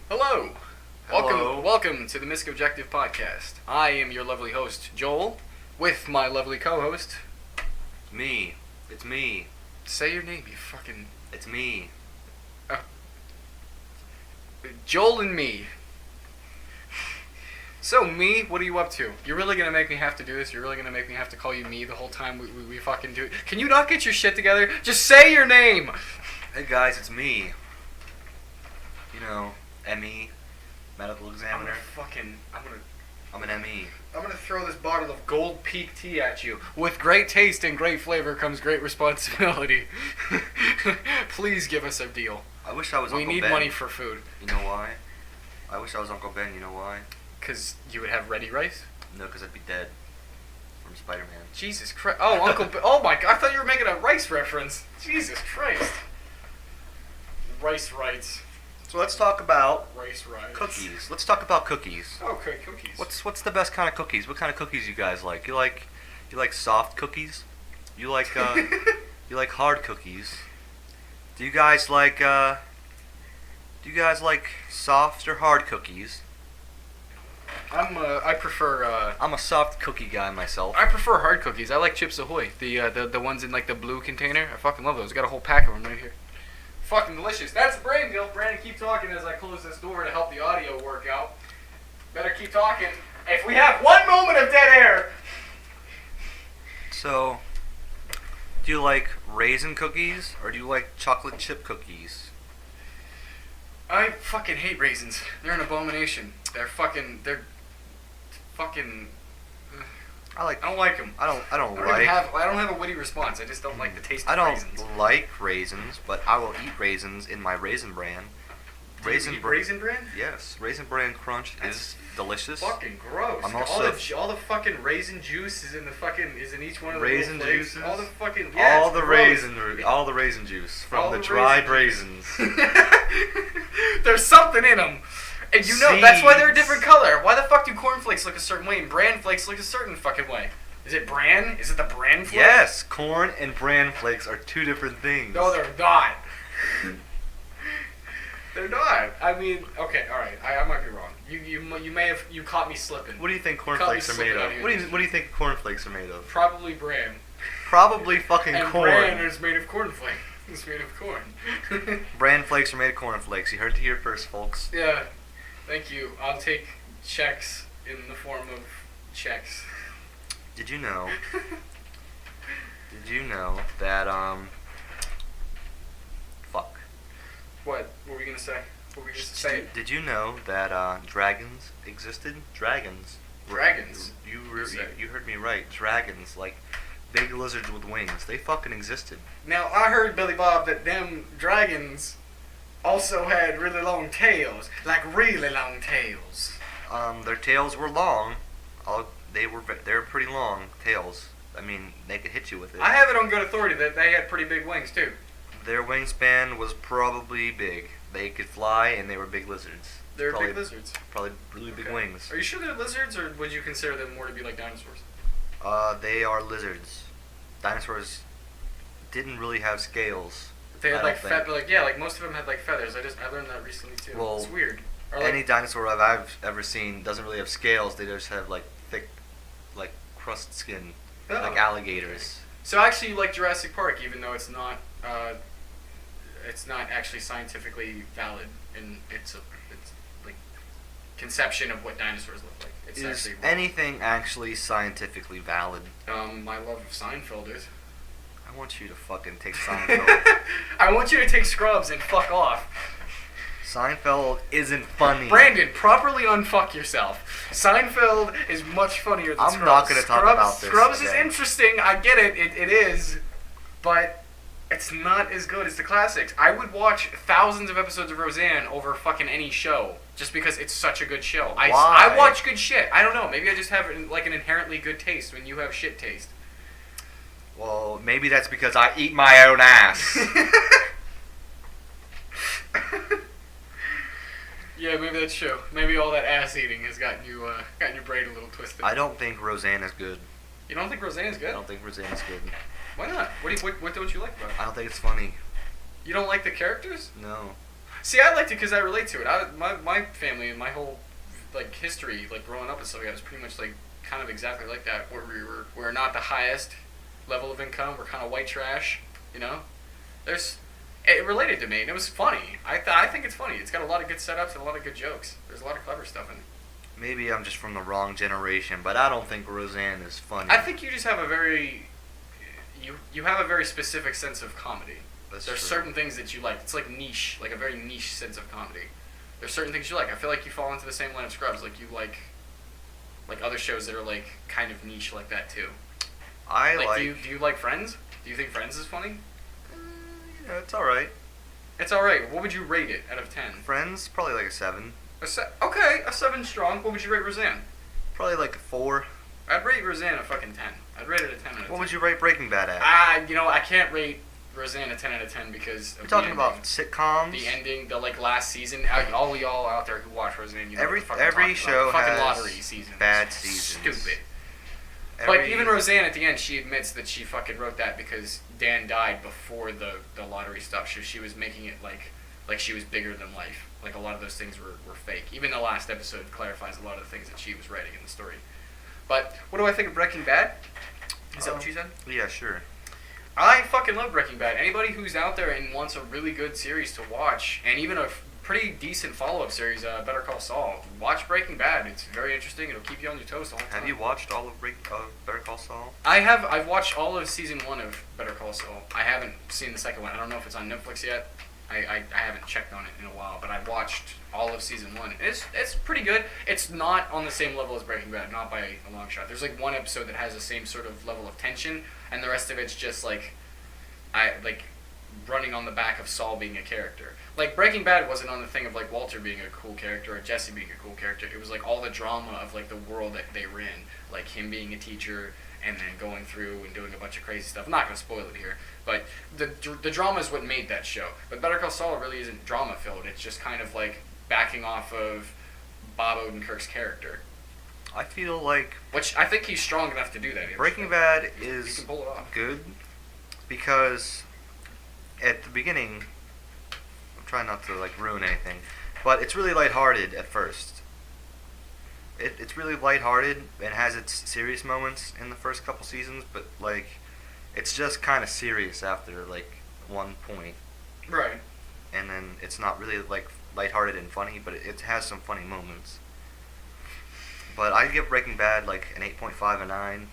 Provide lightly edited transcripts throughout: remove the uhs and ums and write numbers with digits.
Hello. Hello. Welcome to the Misc Objective Podcast. I am your lovely host, Joel, with my lovely co-host. Me. It's me. Say your name, you fucking... It's me. Joel and me. So, me, what are you up to? You're really gonna make me have to do this? You're really gonna make me have to call you me the whole time we fucking do it? Can you not get your shit together? Just say your name! Hey guys, it's me. You know, ME, medical examiner. I'm an ME. I'm gonna throw this bottle of Gold Peak tea at you. With great taste and great flavor comes great responsibility. Please give us a deal. I wish I was We Uncle need Ben. money for food. You know why? I wish I was Uncle Ben. You know why? Because you would have ready rice? No, because I'd be dead from Spider-Man. Jesus Christ. Oh, Uncle Ben. Oh my God. I thought you were making a rice reference. Jesus Christ. Rice rights. So let's talk about Rice rights. cookies. Let's talk about cookies. Okay, cookies. What's the best kind of cookies? What kind of cookies you guys like? You like soft cookies? You like you like hard cookies? Do you guys like soft or hard cookies? I prefer I'm a soft cookie guy myself. I prefer hard cookies. I like Chips Ahoy. The ones in like the blue container. I fucking love those. I got a whole pack of them right here. Fucking delicious. That's the brain deal. Brandon, keep talking as I close this door to help the audio work out. Better keep talking. If we have one moment of dead air. So, do you like raisin cookies or do you like chocolate chip cookies? I fucking hate raisins. They're an abomination. They're fucking. I don't like them. I don't I don't have a witty response. I just don't like the taste of I don't raisins. like raisins, but I will eat raisins in my Raisin Bran. Raisin Bran? Yes, Raisin Bran Crunch is delicious. Fucking gross. I'm also all the fucking raisin juice is in each one of the raisin little flakes. juices. All the fucking all the raisin juice from All the the dried raisin raisins. There's something in them. And you know, that's why they're a Seeds. different color. Why the fuck do cornflakes look a certain way and bran flakes look a certain fucking way? Is it bran? Is it the bran flake? Yes, corn and bran flakes are two different things. No, they're not. They're not. I mean, okay, all right. I might be wrong. You may have caught me slipping. What do you think Caught me cornflakes are made slipping of? out of What your do you think cornflakes are made of? Probably bran. Probably fucking And corn. bran is made of cornflake. It's made of corn. Bran flakes are made of cornflakes. You heard it here first, folks. Yeah. Thank you. I'll take checks in the form of checks. Did you know? Did you know that fuck. What were we gonna say? What were we gonna say? Did you know that dragons existed? Dragons. Dragons? You Say. heard me right. Dragons, like big lizards with wings. They fucking existed. Now I heard, Billy Bob, that them dragons also had really long tails, like really long tails. Their tails were long. They're pretty long tails. I mean, they could hit you with it. I have it on good authority that they had pretty big wings too. Their wingspan was probably big. They could fly, and they were big lizards. They're Probably- big lizards. Probably really big Okay. wings. Are you sure they're lizards, or would you consider them more to be like dinosaurs? They are lizards. Dinosaurs didn't really have scales. They had I like don't think. like most of them had like feathers. I learned that recently too. Well, it's weird. Or like, Any dinosaur I've ever seen doesn't really have scales. They just have like thick, like crust skin, like Oh. alligators. So actually, you like Jurassic Park, even though it's not actually scientifically valid in its like conception of what dinosaurs look like. It's Is actually wrong. anything actually scientifically valid? My love of Seinfeld is. I want you to fucking take Seinfeld. I want you to take Scrubs and fuck off. Seinfeld isn't funny. Brandon, properly unfuck yourself. Seinfeld is much funnier than I'm Scrubs. not gonna talk Scrubs, about this Scrubs is again. interesting. I get it. It is, but it's not as good as the classics. I would watch thousands of episodes of Roseanne over fucking any show just because it's such a good show. Why? I watch good shit. I don't know. Maybe I just have like an inherently good taste when you have shit taste. Well, maybe that's because I eat my own ass. Yeah, maybe that's true. Maybe all that ass eating has gotten your brain a little twisted. I don't think Roseanne is good. You don't think Roseanne's I good? don't think Roseanne is good. Why not? What don't you like about it? I don't think it's funny. You don't like the characters? No. See, I liked it because I relate to it. My family and my whole like history, like growing up and stuff like that, was pretty much like kind of exactly like that. Where we're not the highest level of income. We're kind of white trash. You know, it related to me and it was funny. I think it's funny. It's got a lot of good setups and a lot of good jokes. There's a lot of clever stuff in it. Maybe I'm just from the wrong generation, but I don't think Roseanne is funny. I think you just have a very you have a very specific sense of comedy. That's There's true. certain things that you like. It's like niche, like a very niche sense of comedy. There's certain things you like. I feel like you fall into the same line of Scrubs. Like you like other shows that are like kind of niche like that too. I like. Do you like Friends? Do you think Friends is funny? Yeah, it's all right. It's all right. What would you rate it out of 10? Friends, probably like a 7. Okay, a 7 strong. What would you rate Roseanne? Probably like a 4. I'd rate Roseanne a fucking 10. I'd rate it a 10 out of 10. What would you rate Breaking Bad at? I can't rate Roseanne a 10 out of 10 because of We're talking the ending. about sitcoms. The ending, the like last season. All y'all out there who watch Roseanne, you know Every what the fuck I'm talking show about. The fucking has lottery season. bad It's seasons. Stupid. But even Roseanne at the end, she admits that she fucking wrote that because Dan died before the lottery stuff. She was making it like she was bigger than life. Like a lot of those things were fake. Even the last episode clarifies a lot of the things that she was writing in the story. But what do I think of Breaking Bad? Is that what you said? Yeah, sure. I fucking love Breaking Bad. Anybody who's out there and wants a really good series to watch, and even a pretty decent follow-up series, Better Call Saul, watch Breaking Bad. It's very interesting. It'll keep you on your toes the whole time. Have you watched all of Better Call Saul? I have. I've watched all of season 1 of Better Call Saul. I haven't seen the second one. I don't know if it's on Netflix yet. I haven't checked on it in a while, but I've watched all of season 1. It's pretty good. It's not on the same level as Breaking Bad, not by a long shot. There's like one episode that has the same sort of level of tension, and the rest of it's just like running on the back of Saul being a character. Like Breaking Bad wasn't on the thing of like Walter being a cool character or Jesse being a cool character. It was like all the drama of like the world that they were in, like him being a teacher and then going through and doing a bunch of crazy stuff. I'm not gonna spoil it here, but the drama is what made that show. But Better Call Saul really isn't drama filled. It's just kind of like backing off of Bob Odenkirk's character, I feel like which I think he's strong enough to do that. Breaking Bad He is can pull it off. good because at the beginning, I'm trying not to like ruin anything, but it's really lighthearted at first. It's really lighthearted and has its serious moments in the first couple seasons, but like it's just kind of serious after like one point, Right. and then it's not really like lighthearted and funny, but it has some funny moments. But I give Breaking Bad like an 8.5 and 9.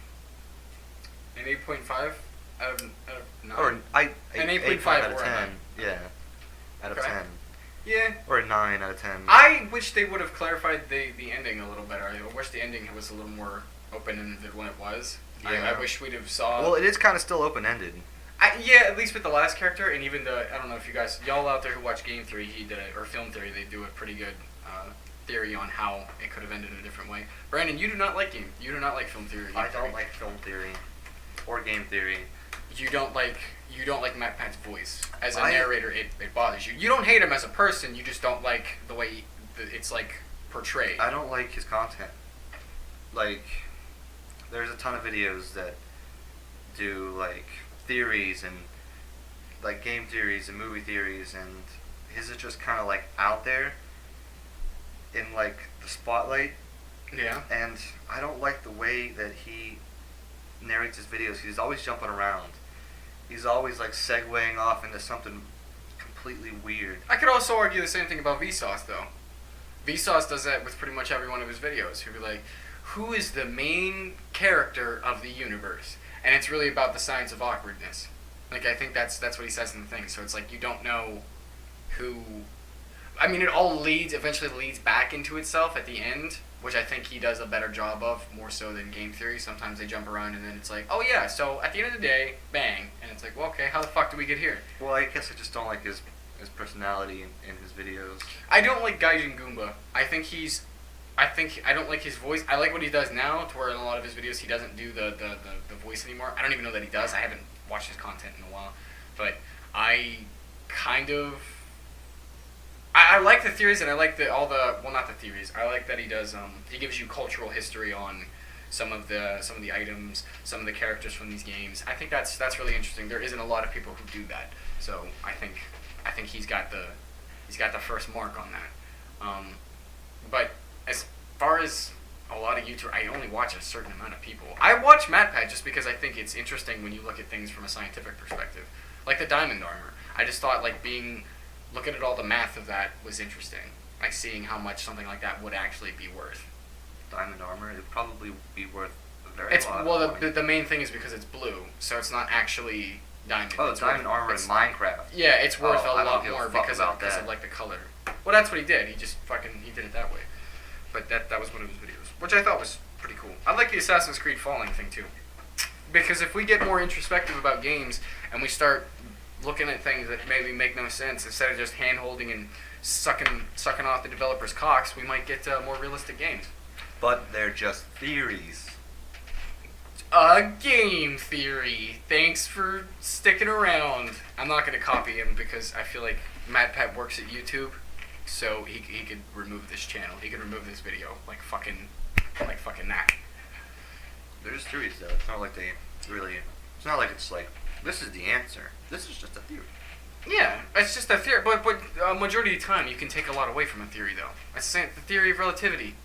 An 8.5 out of 9. Or An 8.5 out of or a 10. 9. Yeah. Out of Okay. 10. Yeah. Or a 9 out of 10. I wish they would have clarified the ending a little better. I wish the ending was a little more open-ended than when it was. Yeah. I wish we'd have saw... Well, it is kind of still open-ended. Yeah, at least with the last character, and even I don't know if you guys, y'all out there who watch Game Theory, or Film Theory, they do a pretty good theory on how it could have ended in a different way. Brandon, you do not like Film Theory. I don't like film theory or game theory. You don't like Matt Pat's voice as a narrator. It bothers you. You don't hate him as a person. You just don't like the way it's like portrayed. I don't like his content. Like, there's a ton of videos that do like theories and like game theories and movie theories, and his is just kind of like out there in like the spotlight. Yeah. And I don't like the way that he narrates his videos. He's always jumping around. He's always like segueing off into something completely weird. I could also argue the same thing about Vsauce, though. Vsauce does that with pretty much every one of his videos. He'll be like, who is the main character of the universe? And it's really about the science of awkwardness. Like, I think that's what he says in the thing. So it's like, you don't know who... I mean, it all eventually leads back into itself at the end, which I think he does a better job of, more so than Game Theory. Sometimes they jump around and then it's like, oh yeah, so at the end of the day, bang. And it's like, well, okay, how the fuck did we get here? Well, I guess I just don't like his personality in his videos. I don't like Gaijin Goomba. I don't like his voice. I like what he does now, to where in a lot of his videos he doesn't do the voice anymore. I don't even know that he does. I haven't watched his content in a while. But I kind of... I like the theories, and I like not the theories. I like that he does. He gives you cultural history on some of the items, some of the characters from these games. I think that's really interesting. There isn't a lot of people who do that, so I think he's got He's got the first mark on that. But as far as a lot of YouTube, I only watch a certain amount of people. I watch MatPat just because I think it's interesting when you look at things from a scientific perspective. Like the diamond armor. I just thought looking at all the math of that was interesting. Like seeing how much something like that would actually be worth. Diamond armor, it'd probably be worth a very It's lot of well, money. the main thing is because it's blue, so it's not actually diamond. Oh, it's diamond worth, armor in Minecraft. Yeah, it's worth Oh, a I don't lot give a more fuck because about of that. like the color. Well, that's what he did. He just he did it that way. But that was one of his videos, which I thought was pretty cool. I like the Assassin's Creed Falling thing too, because if we get more introspective about games and we start looking at things that maybe make no sense instead of just hand holding and sucking off the developers' cocks, we might get more realistic games. But they're just theories. A game theory. Thanks for sticking around. I'm not going to copy him because I feel like MatPat works at YouTube, so he could remove this channel. He could remove this video like fucking that. They're just theories, though. It's not like they really. It's not like it's like this is the answer. This is just a theory. Yeah, it's just a theory, but majority of the time you can take a lot away from a theory though. It's the theory of relativity.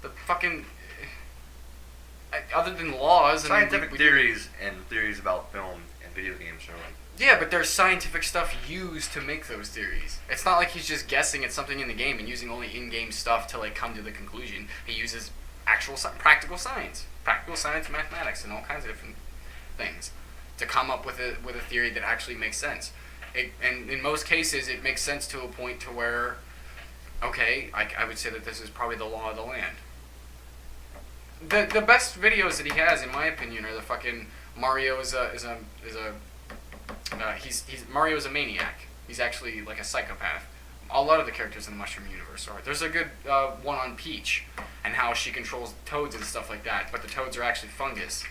The fucking other than laws and Scientific theories and theories about film and video games are like. Yeah, but there's scientific stuff used to make those theories. It's not like he's just guessing at something in the game and using only in-game stuff to like come to the conclusion. He uses actual practical science, mathematics, and all kinds of different things to come up with a theory that actually makes sense. And in most cases, it makes sense to a point to where, okay, I would say that this is probably the law of the land. The best videos that he has, in my opinion, are the fucking Mario Mario's a maniac. He's actually like a psychopath. A lot of the characters in the Mushroom Universe are. There's a good one on Peach and how she controls toads and stuff like that, but the toads are actually fungus.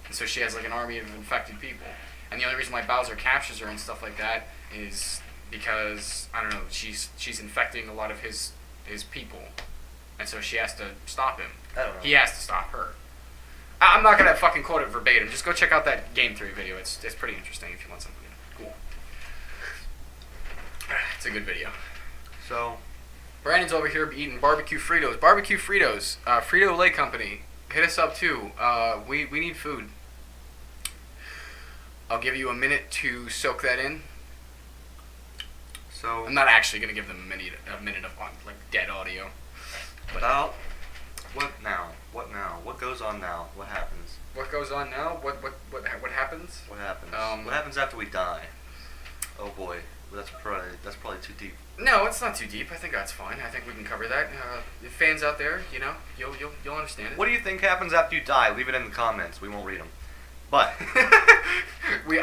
And so she has like an army of infected people. And the only reason why Bowser captures her and stuff like that is because, I don't know, she's infecting a lot of his people. And so she has to stop him. I don't know. He has to stop her. I'm not going to fucking quote it verbatim. Just go check out that game theory video. It's pretty interesting if you want something cool. It's a good video. So, Brandon's over here eating barbecue Fritos. Barbecue Fritos. Frito-Lay Company. Hit us up too. We need food. I'll give you a minute to soak that in. so I'm not actually going to give them a minute of like dead audio. about what now? What now? What goes on now? What happens? What goes on now? What happens? What happens? What happens after we die? Oh boy, that's probably too deep. No, it's not too deep. I think that's fine. I think we can cover that. Fans out there, you know, you'll understand it. What do you think happens after you die? Leave it in the comments. We won't read them. But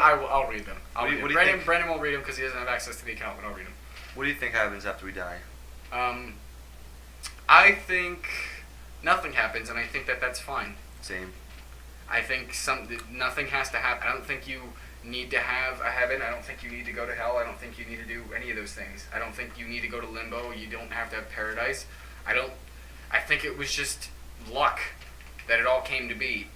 I'll read them. What do you think? Brandon won't read them because he doesn't have access to the account, but I'll read them. what do you think happens after we die? I think nothing happens, and I think that's fine. Same. I think nothing has to happen. I don't think you need to have a heaven. I don't think you need to go to hell. I don't think you need to do any of those things. I don't think you need to go to limbo. You don't have to have paradise. I think it was just luck that it all came to be.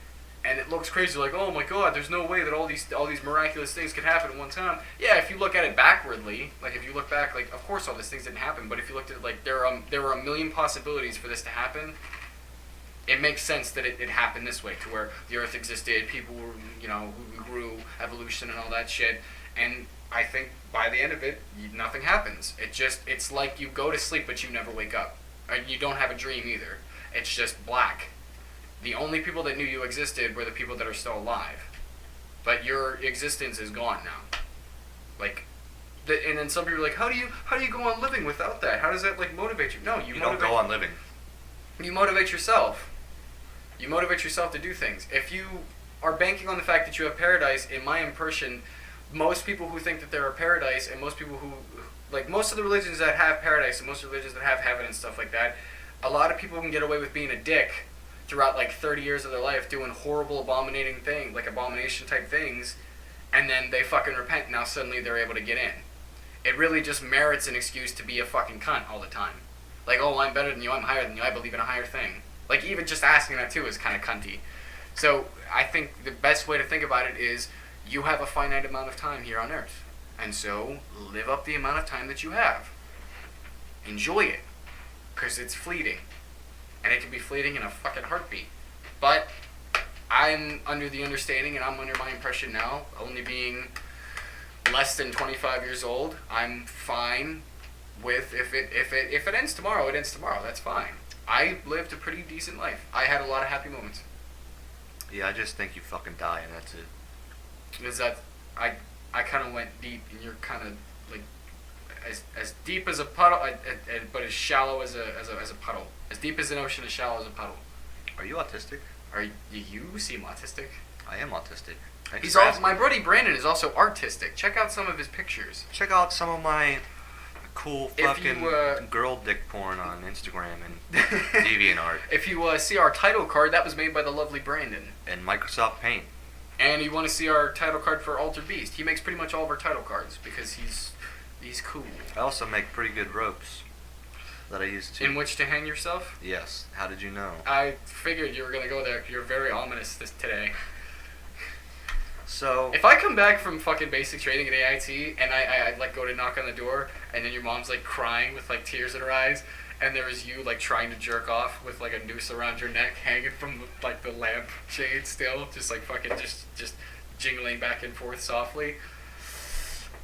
And it looks crazy, like, oh my god, there's no way that all these miraculous things could happen at one time. Yeah, if you look at it backwardly, like if you look back, like of course all these things didn't happen. But if you looked at it like there were a million possibilities for this to happen, it makes sense that it happened this way, to where the Earth existed, people were, you know, who grew, evolution and all that shit. And I think by the end of it, nothing happens. It's like you go to sleep but you never wake up. Or you don't have a dream either. It's just black. The only people that knew you existed were the people that are still alive. But your existence is gone now. Like, and then some people are like, how do you go on living without that? How does that like motivate you? No, You don't go on living. You motivate yourself. You motivate yourself to do things. If you are banking on the fact that you have paradise, in my impression, most people who think that there are paradise, and most people who, like most of the religions that have paradise, and most of the religions that have heaven and stuff like that, a lot of people can get away with being a dick throughout like 30 years of their life doing horrible abomination type things, and then they fucking repent, now suddenly they're able to get in. It really just merits an excuse to be a fucking cunt all the time. Like, oh, I'm better than you, I'm higher than you, I believe in a higher thing. Like, even just asking that too is kind of cunty. So, I think the best way to think about it is, you have a finite amount of time here on Earth. And so, live up the amount of time that you have. enjoy it, because it's fleeting, and it can be fleeting in a fucking heartbeat. But I'm under the understanding, and I'm under my impression now, only being less than 25 years old, I'm fine with if it ends tomorrow, it ends tomorrow. That's fine. I lived a pretty decent life. I had a lot of happy moments. Yeah, I just think you fucking die and that's it. Because that I kind of went deep, and you're kind of like as deep as a puddle, but as shallow as a puddle. As deep as an ocean, as shallow as a puddle. Are you autistic? You seem autistic? I am autistic. He's also, my buddy Brandon is also artistic. Check out some of his pictures. Check out some of my cool fucking you, girl dick porn on Instagram and DeviantArt. If you see our title card, that was made by the lovely Brandon. And Microsoft Paint. And you want to see our title card for Altered Beast. He makes pretty much all of our title cards because he's cool. I also make pretty good ropes that I use to... In which to hang yourself? Yes. How did you know? I figured you were going to go there. You're very ominous today. So... If I come back from fucking basic training at AIT and I like go to knock on the door and then your mom's like crying with like tears in her eyes and there is you like trying to jerk off with like a noose around your neck hanging from like the lamp shade still, just like fucking just jingling back and forth softly,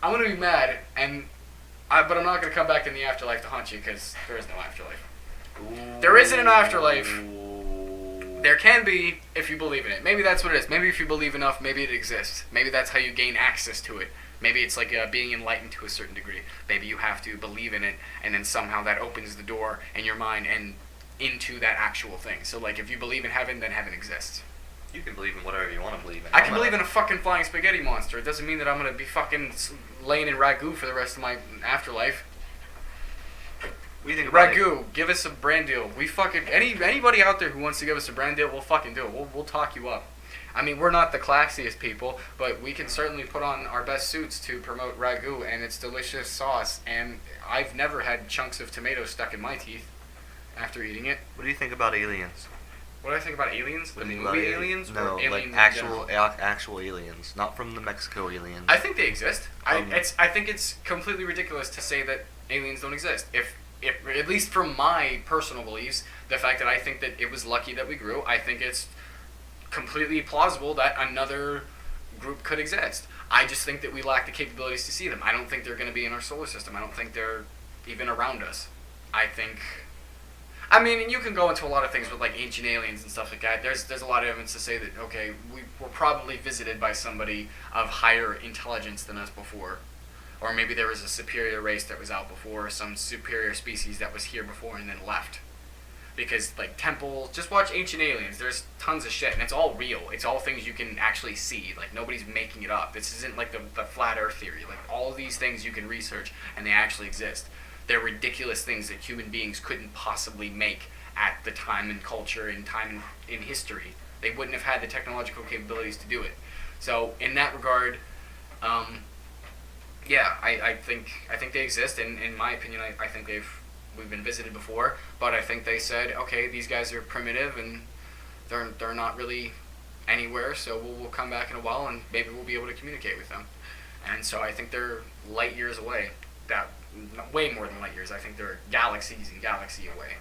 I'm gonna be mad, but I'm not gonna come back in the afterlife to haunt you because there is no afterlife. Ooh. There isn't an afterlife. There can be if you believe in it. Maybe that's what it is. Maybe if you believe enough, maybe it exists. Maybe that's how you gain access to it. Maybe it's like being enlightened to a certain degree. Maybe you have to believe in it, and then somehow that opens the door in your mind and into that actual thing. So like if you believe in heaven, then heaven exists. You can believe in whatever you want to believe in. I can believe in a fucking flying spaghetti monster. It doesn't mean that I'm going to be fucking laying in ragu for the rest of my afterlife. What do you think about Ragu, give us a brand deal. We fucking anybody out there who wants to give us a brand deal, we'll fucking do it. We'll talk you up. I mean, we're not the classiest people, but we can certainly put on our best suits to promote ragu and its delicious sauce. And I've never had chunks of tomato stuck in my teeth after eating it. What do you think about aliens? What do I think about aliens? The What do you movie think about aliens? No, or aliens like in actual general? actual aliens, not from the Mexico aliens. I think they exist. I think it's completely ridiculous to say that aliens don't exist. If at least from my personal beliefs, the fact that I think that it was lucky that we grew, I think it's completely plausible that another group could exist. I just think that we lack the capabilities to see them. I don't think they're going to be in our solar system. I don't think they're even around us. I mean, you can go into a lot of things with like ancient aliens and stuff like that. There's a lot of evidence to say that, okay, we were probably visited by somebody of higher intelligence than us before. Or maybe there was a superior race that was out before, or some superior species that was here before and then left. Because, like, temples, just watch Ancient Aliens. There's tons of shit, and it's all real. It's all things you can actually see. Like, nobody's making it up. This isn't like the flat earth theory. Like, all of these things you can research, and they actually exist. They're ridiculous things that human beings couldn't possibly make at the time and culture and time in history. They wouldn't have had the technological capabilities to do it. So, in that regard, yeah, I think they exist, and in my opinion, I think we've been visited before, but I think they said, okay, these guys are primitive and they're not really anywhere, so we'll come back in a while and maybe we'll be able to communicate with them. And so I think they're light years away. Way more than light years. I think they're galaxies and galaxy away.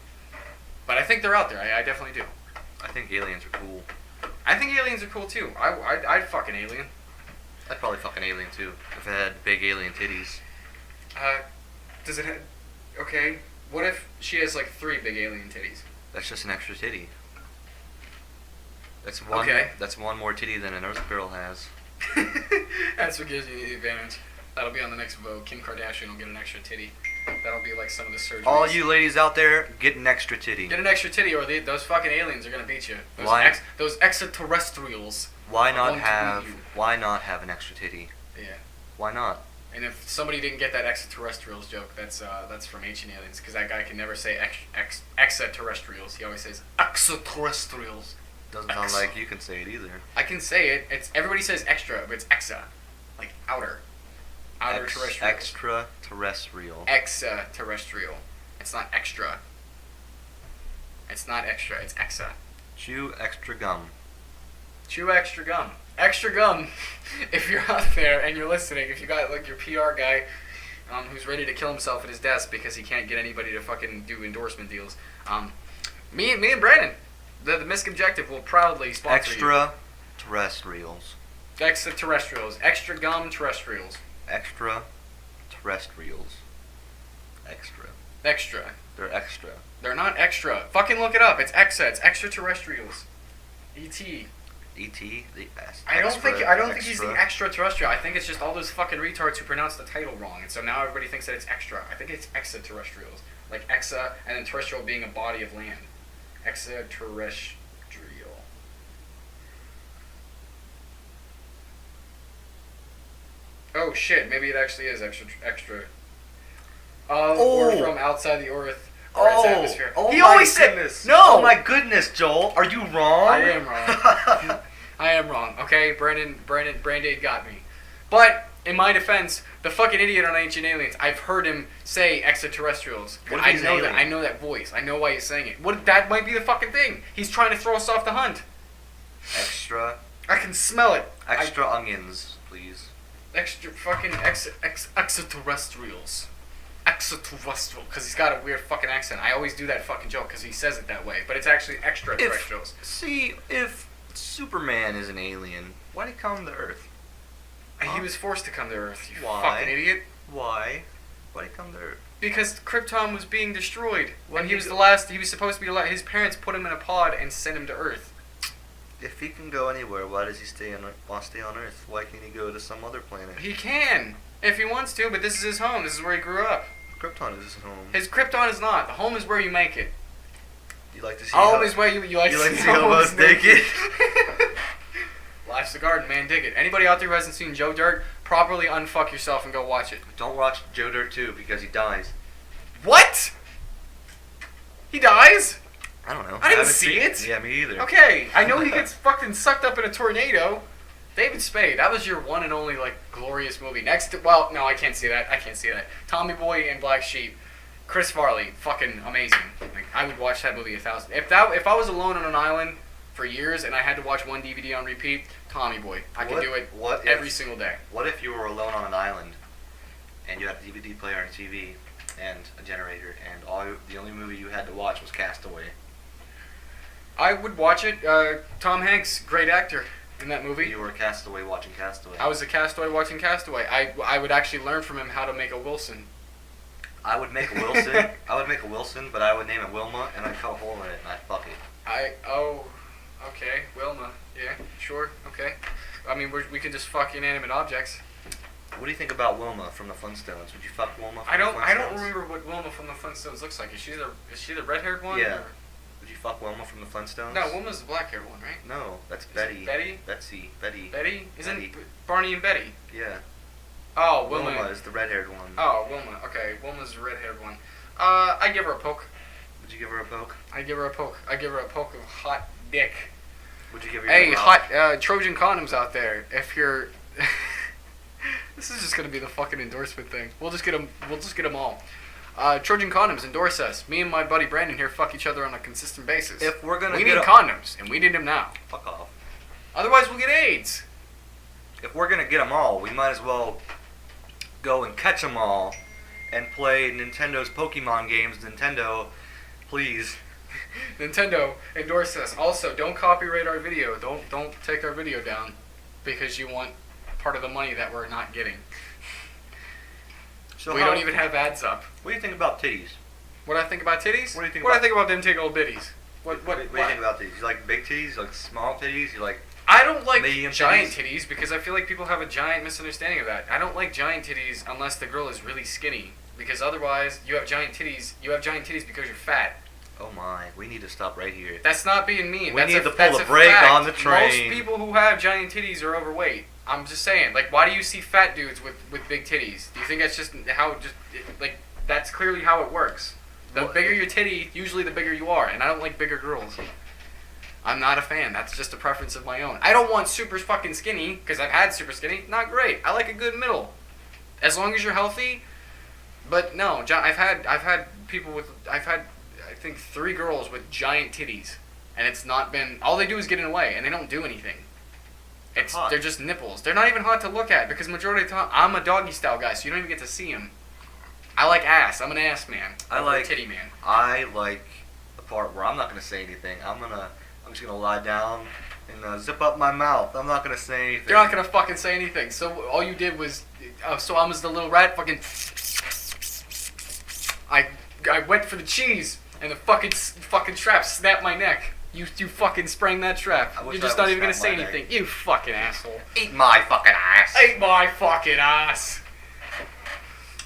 But I think they're out there. I definitely do. I think aliens are cool. I think aliens are cool too. I'd fuck an alien. I'd probably fuck an alien too if it had big alien titties. Does it have... Okay, what if she has like 3 big alien titties? That's just an extra titty. That's one. Okay. That's one more titty than an Earth girl has. That's what gives you the advantage. That'll be on the next vote. Kim Kardashian will get an extra titty. That'll be like some of the surgeries. All you ladies out there, get an extra titty. Get an extra titty, or those fucking aliens are gonna beat you. Those extraterrestrials. Why not have an extra titty? Yeah. Why not? And if somebody didn't get that extraterrestrials joke, that's from Ancient Aliens, because that guy can never say extraterrestrials. He always says extraterrestrials. Doesn't sound like you can say it either. I can say it. Everybody says extra, but it's exa, like outer. Outer terrestrial. Extraterrestrial. Extraterrestrial. It's not extra. It's not extra. It's exa. Chew extra gum. Chew extra gum. Extra gum. If you're out there and you're listening, if you got like your PR guy, who's ready to kill himself at his desk because he can't get anybody to fucking do endorsement deals. Me and Brandon, the Misconjective will proudly sponsor Extraterrestrials. Extraterrestrials. Extra gum terrestrials. Extraterrestrials. Extra. Extra. They're extra. They're not extra. Fucking look it up. It's EXA. It's extraterrestrials. E.T. E.T. The I don't think he's the extraterrestrial. I think it's just all those fucking retards who pronounce the title wrong, and so now everybody thinks that it's extra. I think it's extraterrestrials, like exa, and then terrestrial being a body of land. Extraterrestrial. Oh shit! Maybe it actually is extra. Or from outside the Earth. Or its atmosphere. Oh, he always said no. Oh my goodness, Joel, are you wrong? I am wrong. I am wrong. Okay, Brandaid got me. But in my defense, the fucking idiot on Ancient Aliens, I've heard him say extraterrestrials. What if he's an alien? I know that voice. I know why he's saying it. What? That might be the fucking thing. He's trying to throw us off the hunt. Extra. I can smell it. Extra onions, please. Extra fucking extraterrestrials. Extraterrestrial, because he's got a weird fucking accent. I always do that fucking joke because he says it that way, but it's actually extraterrestrials. If Superman is an alien, why did he come to Earth? He was forced to come to Earth, you Why? fucking idiot. Why? Why did he come to Earth? Because Krypton was being destroyed. When he was the last, he was supposed to be the last. His parents put him in a pod and sent him to Earth. If he can go anywhere, why does he want to stay on Earth? Why can't he go to some other planet? He can, if he wants to, but this is his home. This is where he grew up. Krypton is his home. His Krypton is not. The home is where you make it. You like to see Home is where you like to see hobos naked? Life's the garden, man. Dig it. Anybody out there who hasn't seen Joe Dirt, properly unfuck yourself and go watch it. Don't watch Joe Dirt 2 because he dies. What? He dies? I don't know. I didn't see it. Yeah, me either. Okay, I know he gets fucking sucked up in a tornado. David Spade, that was your one and only, like, glorious movie. Next to, well, no, I can't see that. Tommy Boy and Black Sheep. Chris Farley, fucking amazing. Like, I would watch that movie 1,000. If I was alone on an island for years and I had to watch one DVD on repeat, Tommy Boy. I could do it every single day. What if you were alone on an island and you had a DVD player and TV and a generator and the only movie you had to watch was Castaway? I would watch it. Tom Hanks, great actor in that movie. You were a castaway watching Castaway. I was a castaway watching Castaway. I would actually learn from him how to make a Wilson. I would make a Wilson. But I would name it Wilma, and I'd cut a hole in it, and I'd fuck it. Okay, Wilma. Yeah, sure, okay. I mean, we could just fuck inanimate objects. What do you think about Wilma from the Flintstones? Would you fuck Wilma from I the Flintstones? don't remember what Wilma from the Flintstones looks like. Is she the red-haired one? Yeah. Or? Would you fuck Wilma from the Flintstones? No, Wilma's the black-haired one, right? No, that's Is Betty. it Betty? Betty. Betty? Isn't Betty. Barney and Betty? Yeah. Oh, Wilma is the red-haired one. Oh, Wilma. Okay, Wilma's the red-haired one. I'd give her a poke. Would you give her a poke? I'd give her a poke. I'd give her a poke of hot dick. Would you give her Hey, a hot Trojan condoms out there. If you're... This is just gonna be the fucking endorsement thing. We'll just get them all. Trojan condoms, endorse us. Me and my buddy Brandon here fuck each other on a consistent basis. If we're gonna we need condoms, and we need them now. Fuck off. Otherwise, we'll get AIDS. If we're gonna get them all, we might as well go and catch them all and play Nintendo's Pokemon games. Nintendo, please. Nintendo, endorse us. Also, don't copyright our video. Don't take our video down because you want part of the money that we're not getting. So we don't even have ads up. What do you think about titties? What do I think about titties? What do you think? What do I think about them big old bitties? What do you think about titties? You like big titties? You like small titties? You like? I don't like medium giant titties because I feel like people have a giant misunderstanding of that. I don't like giant titties unless the girl is really skinny, because otherwise you have giant titties. You have giant titties because you're fat. Oh my, we need to stop right here. That's not being mean. We need to pull the brake on the train. Most people who have giant titties are overweight. I'm just saying, like, why do you see fat dudes with big titties? Do you think that's just how, that's clearly how it works? The bigger your titty, usually the bigger you are, and I don't like bigger girls. I'm not a fan. That's just a preference of my own. I don't want super fucking skinny, because I've had super skinny. Not great. I like a good middle. As long as you're healthy. But no, I've had people with, I think 3 girls with giant titties, and it's not been, all they do is get in the way, and they don't do anything. They're just nipples. They're not even hot to look at, because majority of the time, I'm a doggy style guy, so you don't even get to see them. I like ass. I'm an ass man. I Over like a titty man. I like the part where I'm not gonna say anything. I'm just gonna lie down and zip up my mouth. I'm not gonna say anything. You're not gonna fucking say anything. So all you did was, so I was the little rat. Fucking, I went for the cheese, and the fucking trap snapped my neck. You fucking sprang that trap. I wish You're just I not would even gonna snap say my anything. neck. You fucking asshole. Eat my fucking ass. Ate my fucking ass.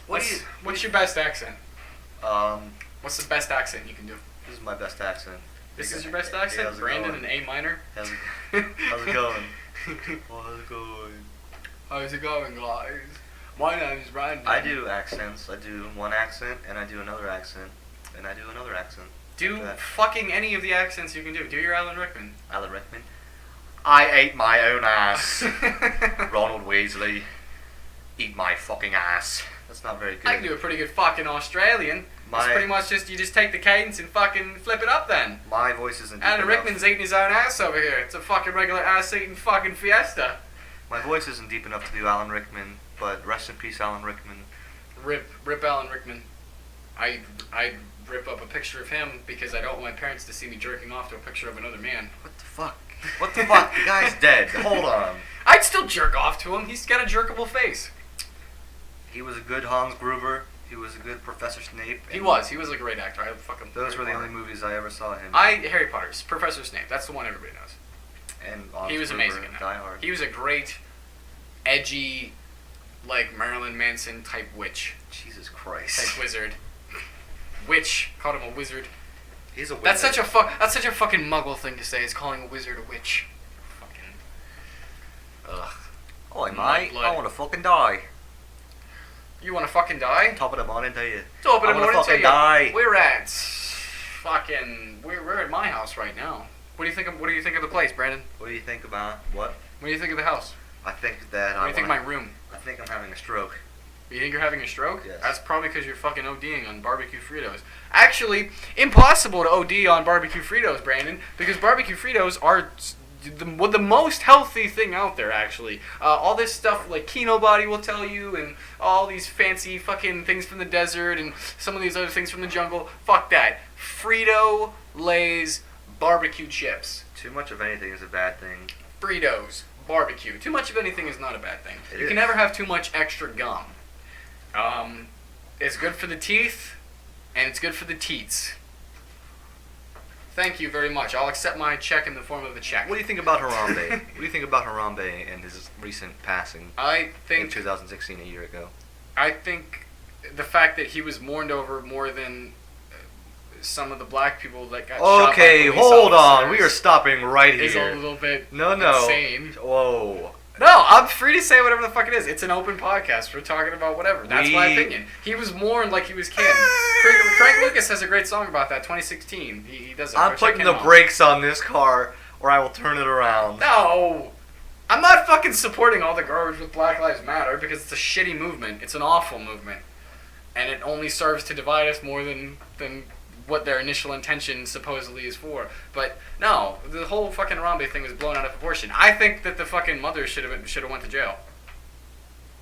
What What's your best accent? Um, What's the best accent you can do? this is my best accent. This is your Hey, best accent? how's it Brandon going? in A minor? How's it going? Oh, how's it going? How's it going, guys? My name is Brandon. I do accents. I do one accent, and I do another accent, and I do another accent. Do Like that. fucking any of the accents you can do. Do your Alan Rickman. Alan Rickman. I ate my own ass. Ronald Weasley. Eat my fucking ass. That's not very good. I can do a pretty good fucking Australian. It's pretty much just, you just take the cadence and fucking flip it up then. My voice isn't deep Alan enough. Rickman's eating his own ass over here. It's a fucking regular ass-eating fucking fiesta. My voice isn't deep enough to do Alan Rickman, but rest in peace, Alan Rickman. Rip Alan Rickman. I rip up a picture of him because I don't want my parents to see me jerking off to a picture of another man. What the fuck? What the fuck? The guy's dead. Hold on. I'd still jerk off to him. He's got a jerkable face. He was a good Hans Gruber. He was a good Professor Snape. He was a great actor. I fucking. Those were the only movies I ever saw him. Harry Potter's Professor Snape. That's the one everybody knows. And Hans He was Gruber amazing in in that. Die Hard. He was a great, edgy, like Marilyn Manson type witch, Jesus Christ. type wizard. Witch called him a wizard. He's a wizard. That's such a fucking Muggle thing to say. Is calling a wizard a witch. Fucking. Ugh. Oh, Mud blood. I want to fucking die. You want to fucking die? Top of the morning to you. Top of I the wanna morning to fucking you. die. We're at fucking. We're at my house right now. What do you think of the place, Brandon? What do you think about what? What do you think of the house? I think that What do you think of my room? I think I'm having a stroke. You think you're having a stroke? Yes. That's probably because you're fucking ODing on barbecue Fritos. Actually, impossible to OD on barbecue Fritos, Brandon, because barbecue Fritos are the most healthy thing out there, actually. All this stuff like Kino Body will tell you, and all these fancy fucking things from the desert, and some of these other things from the jungle. Fuck that. Frito Lay's barbecue chips. Too much of anything is a bad thing. Fritos, barbecue. Too much of anything is not a bad thing. It You is. can never have too much extra gum. It's good for the teeth, and it's good for the teats. Thank you very much. I'll accept my check in the form of a check. What do you think about Harambe? What do you think about Harambe and his recent passing I in think 2016, a year ago? I think the fact that he was mourned over more than some of the black people that got shot by Okay, police hold on. officers We are stopping right is a here. little bit No. insane. Whoa. No, I'm free to say whatever the fuck it is. It's an open podcast. We're talking about whatever. That's my opinion. He was mourned like he was king. Frank Lucas has a great song about that, 2016. He does it. I'm Check putting him the out. brakes on this car, or I will turn it around. No! I'm not fucking supporting all the garbage with Black Lives Matter because it's a shitty movement. It's an awful movement. And it only serves to divide us more than what their initial intention supposedly is for. But no, the whole fucking Harambe thing was blown out of proportion. I think that the fucking mother should have went to jail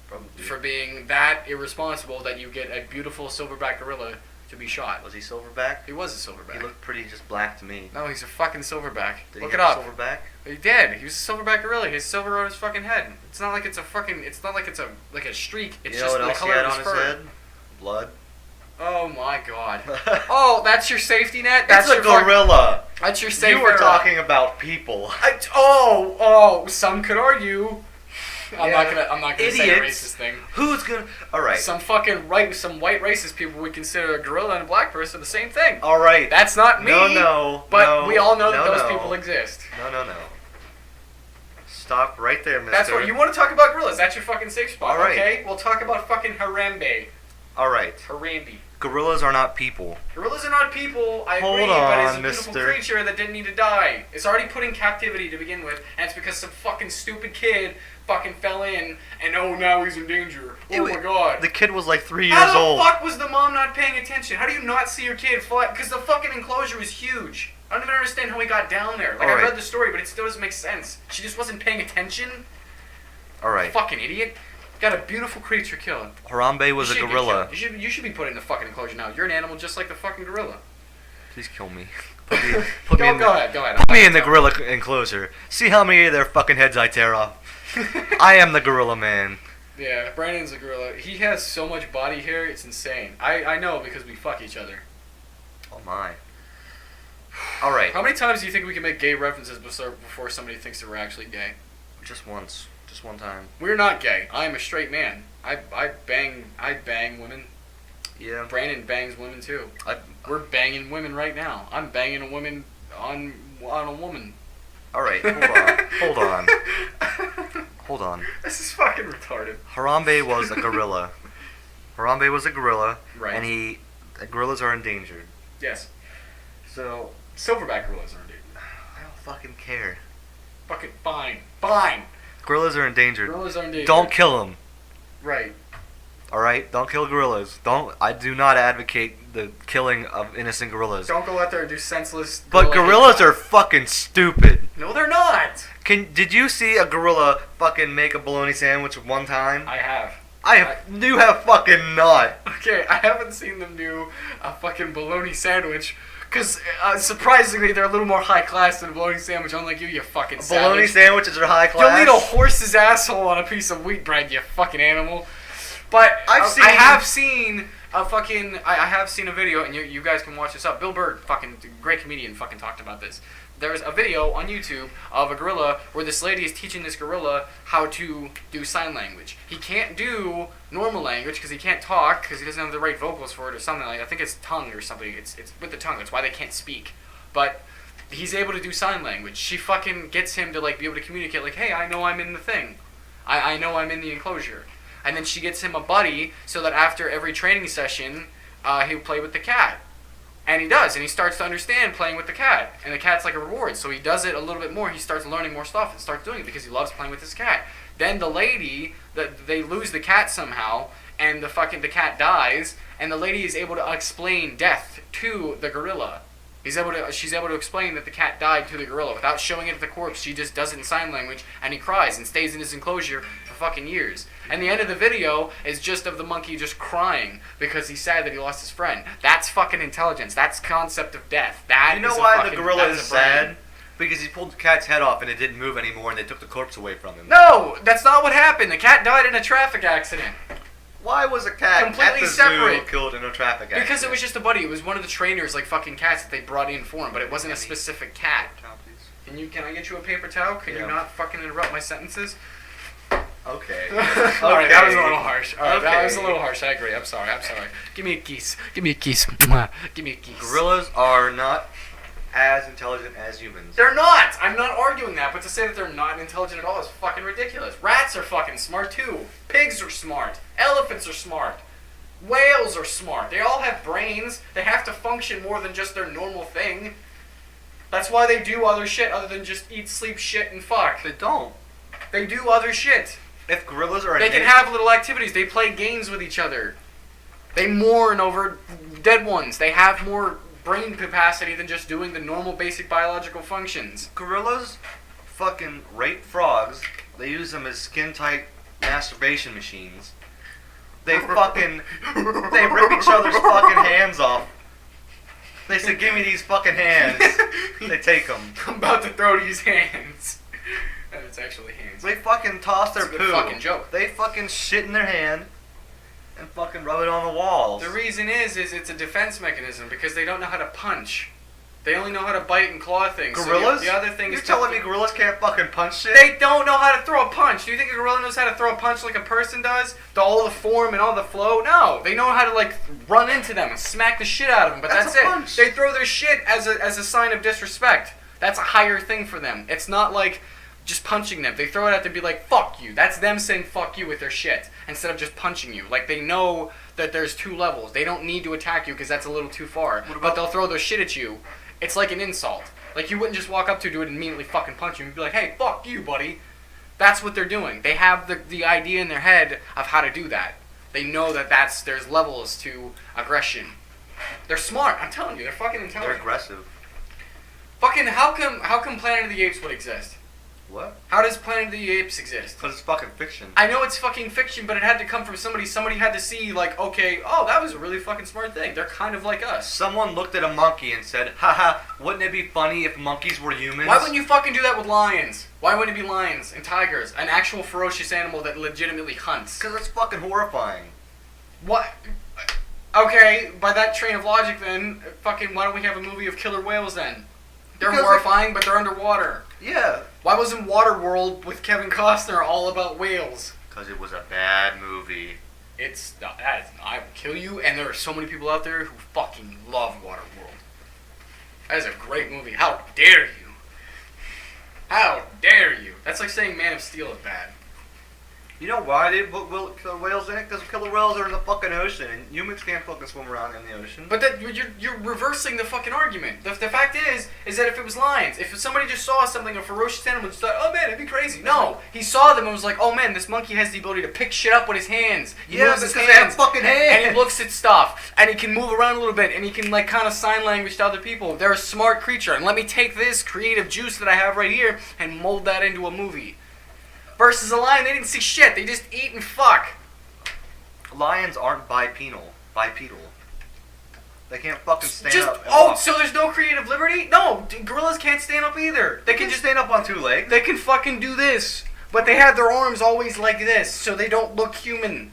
Probably. for being that irresponsible that you get a beautiful silverback gorilla to be shot. Was he silverback? He was a silverback. He looked pretty just black to me. No, he's a fucking silverback. Did Look he it have up. a silverback? He did. He was a silverback gorilla. He has silver on his fucking head. It's not like it's a fucking. It's not like it's like a streak. It's You know just what the else he color had of on his his fur. head? Blood. Oh my god. Oh, that's your safety net. That's It's a your gorilla. That's your safety. You were talking about people. Some could argue. I'm not gonna say a Idiots. racist thing. Who's gonna? All right. Some white racist people would consider a gorilla and a black person the same thing. All right. That's not me. No. But we all know that those no. people exist. No. Stop right there, mister. That's what you want to talk about gorillas. That's your fucking safe spot. All right. Okay, we'll talk about fucking Harambe. All right. Harambe. Gorillas are not people. Gorillas are not people, I Hold agree, but it's a on, beautiful mister. creature that didn't need to die. It's already put in captivity to begin with, and it's because some fucking stupid kid fucking fell in, and oh, now he's in danger. Oh my god. The kid was like 3 years How the old. fuck was the mom not paying attention? How do you not see your kid fly? Because the fucking enclosure was huge. I don't even understand how he got down there. Like, I Alright. read the story, but it still doesn't make sense. She just wasn't paying attention. All right. Fucking idiot. Got a beautiful creature killed. Harambe was a gorilla. You should be put in the fucking enclosure now. You're an animal just like the fucking gorilla. Please kill me. Go ahead. Put me in the gorilla enclosure. See how many of their fucking heads I tear off. I am the gorilla man. Yeah, Brandon's a gorilla. He has so much body hair, it's insane. I know because we fuck each other. Oh my. Alright. How many times do you think we can make gay references before somebody thinks that we're actually gay? Just once. Just one time. We're not gay. I'm a straight man. I bang women. Yeah. Brandon bangs women too. We're banging women right now. I'm banging a woman on a woman. Alright, hold on. This is fucking retarded. Harambe was a gorilla. Right. And gorillas are endangered. Yes. So, Silverback gorillas are endangered. I don't fucking care. Fucking fine. Fine. Gorillas are endangered. Gorillas are endangered. Don't kill them. Right. Alright? Don't kill gorillas. I do not advocate the killing of innocent gorillas. Don't go out there and do senseless... But gorillas are fucking stupid. No, they're not. Did you see a gorilla fucking make a bologna sandwich one time? I have. You have fucking not. Okay, I haven't seen them do a fucking bologna sandwich. Because, surprisingly, they're a little more high class than a bologna sandwich, unlike you fucking savage. Bologna sandwiches are high class? You'll eat a horse's asshole on a piece of wheat bread, you fucking animal. But I have seen a video, and you guys can watch this up. Bill Burr, fucking great comedian, fucking talked about this. There's a video on YouTube of a gorilla where this lady is teaching this gorilla how to do sign language. He can't do normal language because he can't talk because he doesn't have the right vocals for it or something like that. I think it's tongue or something. It's with the tongue. That's why they can't speak. But he's able to do sign language. She fucking gets him to like be able to communicate like, hey, I know I'm in the thing. I know I'm in the enclosure. And then she gets him a buddy so that after every training session, he'll play with the cat. And he does, and he starts to understand playing with the cat. And the cat's like a reward, so he does it a little bit more. He starts learning more stuff and starts doing it because he loves playing with his cat. Then the lady, they lose the cat somehow, and the cat dies, and the lady is able to explain death to the gorilla. She's able to explain that the cat died to the gorilla without showing it to the corpse. She just does it in sign language, and he cries and stays in his enclosure for fucking years. And the end of the video is just of the monkey just crying because he's sad that he lost his friend. That's fucking intelligence. That's concept of death. You know why the gorilla is sad? Because he pulled the cat's head off and it didn't move anymore, and they took the corpse away from him. No, that's not what happened. The cat died in a traffic accident. Why was a cat completely at the separate zoo killed in a traffic accident? Because it was just a buddy. It was one of the trainers, like fucking cats that they brought in for him, but it wasn't a specific cat. Can I get you a paper towel? Can you not fucking interrupt my sentences? Okay. Alright, that was a little harsh. Alright, Okay. that was a little harsh. I agree. I'm sorry. Give me a kiss. Give me a kiss. Mwah. Give me a kiss. Gorillas are not as intelligent as humans. They're not! I'm not arguing that, but to say that they're not intelligent at all is fucking ridiculous. Rats are fucking smart too. Pigs are smart. Elephants are smart. Whales are smart. They all have brains. They have to function more than just their normal thing. That's why they do other shit other than just eat, sleep, shit, and fuck. They don't. They do other shit. If gorillas are They can have little activities. They play games with each other. They mourn over dead ones. They have more brain capacity than just doing the normal basic biological functions. Gorillas fucking rape frogs. They use them as skin-tight masturbation machines. They fucking... they rip each other's fucking hands off. They say, give me these fucking hands. They take them. I'm about to throw these hands. It's actually hands. They fucking toss their It's a poo. good fucking joke. They fucking shit in their hand and fucking rub it on the walls. The reason is it's a defense mechanism because they don't know how to punch. They only know how to bite and claw things. Gorillas? So the other thing You're is telling me gorillas can't fucking punch shit? they don't know how to throw a punch. Do you think a gorilla knows how to throw a punch like a person does? All the form and all the flow? No. They know how to like run into them and smack the shit out of them. But that's a it. punch. They throw their shit as a sign of disrespect. That's a higher thing for them. It's not like just punching them. They throw it out to be like, fuck you. That's them saying fuck you with their shit instead of just punching you. Like they know that there's two levels. They don't need to attack you because that's a little too far. But they'll throw their shit at you. It's like an insult. Like you wouldn't just walk up to it and immediately fucking punch you and be like, hey, fuck you, buddy. That's what they're doing. They have the idea in their head of how to do that. They know that there's levels to aggression. They're smart. I'm telling you, they're fucking intelligent. They're aggressive. Fucking how come Planet of the Apes would exist? What? How does Planet of the Apes exist? Because it's fucking fiction. I know it's fucking fiction, but it had to come from somebody. Somebody had to see, like, okay, oh, that was a really fucking smart thing. They're kind of like us. Someone looked at a monkey and said, haha, wouldn't it be funny if monkeys were humans? Why wouldn't you fucking do that with lions? Why wouldn't it be lions and tigers? An actual ferocious animal that legitimately hunts. Because it's fucking horrifying. What? Okay, by that train of logic then, fucking why don't we have a movie of killer whales then? They're Because horrifying, but they're underwater. Yeah. Why wasn't Waterworld with Kevin Costner all about whales? Because it was a bad movie. It's not, I will kill you, and there are so many people out there who fucking love Waterworld. That is a great movie. How dare you? How dare you? That's like saying Man of Steel is bad. You know why they put killer whales in it? Because killer whales are in the fucking ocean, and humans can't fucking swim around in the ocean. But that you're reversing the fucking argument. The fact is that if it was lions, if somebody just saw something, a ferocious animal, just thought, oh man, it'd be crazy. No, he saw them and was like, oh man, this monkey has the ability to pick shit up with his hands. He moves his because they have fucking hands. and he looks at stuff, and he can move around a little bit, and he can like kind of sign language to other people. They're a smart creature, and let me take this creative juice that I have right here and mold that into a movie. Versus a lion, they didn't see shit. They just eat and fuck. Lions aren't bipedal. They can't fucking stand Just up. And walk. so there's no creative liberty? No, gorillas can't stand up either. They can just stand up on two legs. They can fucking do this, but they have their arms always like this, so they don't look human.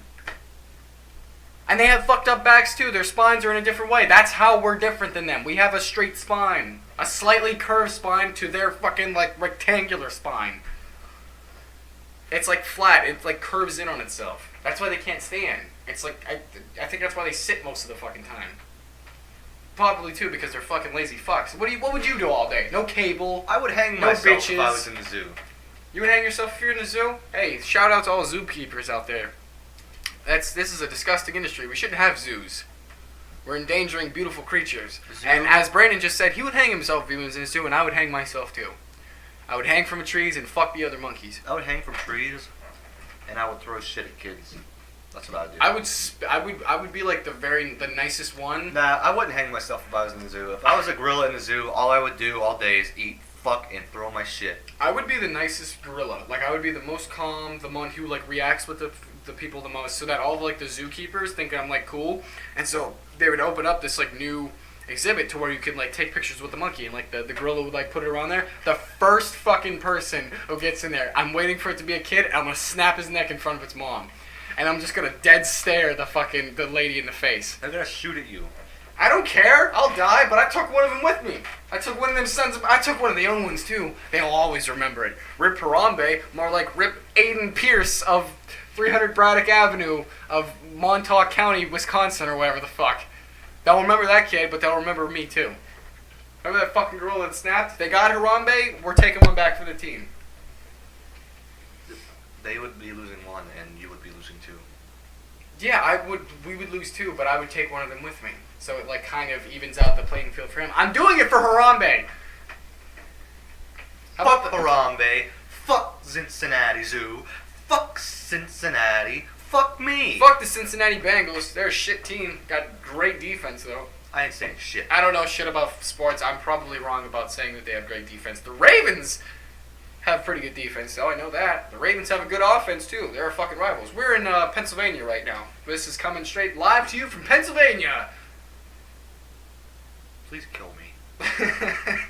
And they have fucked up backs too. Their spines are in a different way. That's how we're different than them. We have a straight spine, a slightly curved spine to their fucking like rectangular spine. It's like flat. It like curves in on itself. That's why they can't stand. It's like I think that's why they sit most of the fucking time. Probably too because they're fucking lazy fucks. What would you do all day? No cable. I would hang No myself if I bitches. was in the zoo. You would hang yourself if you're in the zoo? Hey, shout out to all zookeepers out there. This is a disgusting industry. We shouldn't have zoos. We're endangering beautiful creatures. And as Brandon just said, he would hang himself if he was in a zoo, and I would hang myself too. I would hang from trees and fuck the other monkeys. I would hang from trees, and I would throw shit at kids. That's what I would do. I would be like the nicest one. Nah, I wouldn't hang myself if I was in the zoo. If I was a gorilla in the zoo, all I would do all day is eat, fuck, and throw my shit. I would be the nicest gorilla. Like I would be the most calm, the one who like reacts with the people the most, so that all of, like the zookeepers think I'm like cool, and so they would open up this like new exhibit to where you could like take pictures with the monkey, and like the gorilla would like put it around there. The first fucking person who gets in there, I'm waiting for it to be a kid, and I'm gonna snap his neck in front of its mom, and I'm just gonna dead stare the lady in the face. They're gonna shoot at you. I don't care, I'll die, but I took one of them with me. I took one of them I took one of the young ones too. They'll always remember it. Rip Harambe, more like Rip Aiden Pierce of 300 Braddock Avenue of Montauk County, Wisconsin, or whatever the fuck. They'll remember that kid, but they'll remember me too. Remember that fucking girl that snapped? They got Harambe, we're taking one back for the team. They would be losing one, and you would be losing two. Yeah, we would lose two, but I would take one of them with me. So it like kind of evens out the playing field for him. I'm doing it for Harambe! Fuck Harambe. Fuck Cincinnati Zoo. Fuck Cincinnati. Fuck me. Fuck the Cincinnati Bengals. They're a shit team. Got great defense, though. I ain't saying shit. I don't know shit about sports. I'm probably wrong about saying that they have great defense. The Ravens have pretty good defense, though. I know that. The Ravens have a good offense, too. They're our fucking rivals. We're in Pennsylvania right now. This is coming straight live to you from Pennsylvania. Please kill me.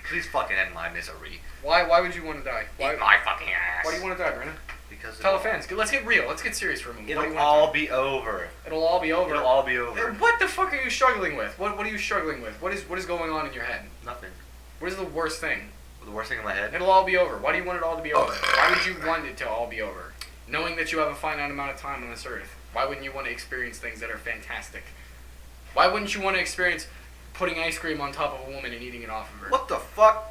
Please fucking end my misery. Why would you want to die? Why, Eat my fucking ass. why do you want to die, Brandon? Because Tell the fans. Let's get real. Let's get serious for a moment. Why do it'll you wanna all die? be over. It'll all be over. It'll all be over. What the fuck are you struggling with? What are you struggling with? What is going on in your head? Nothing. What is the worst thing? The worst thing in my head? It'll all be over. Why do you want it all to be over? Why would you want it to all be over? Knowing that you have a finite amount of time on this earth. Why wouldn't you want to experience things that are fantastic? Why wouldn't you want to experience putting ice cream on top of a woman and eating it off of her? What the fuck?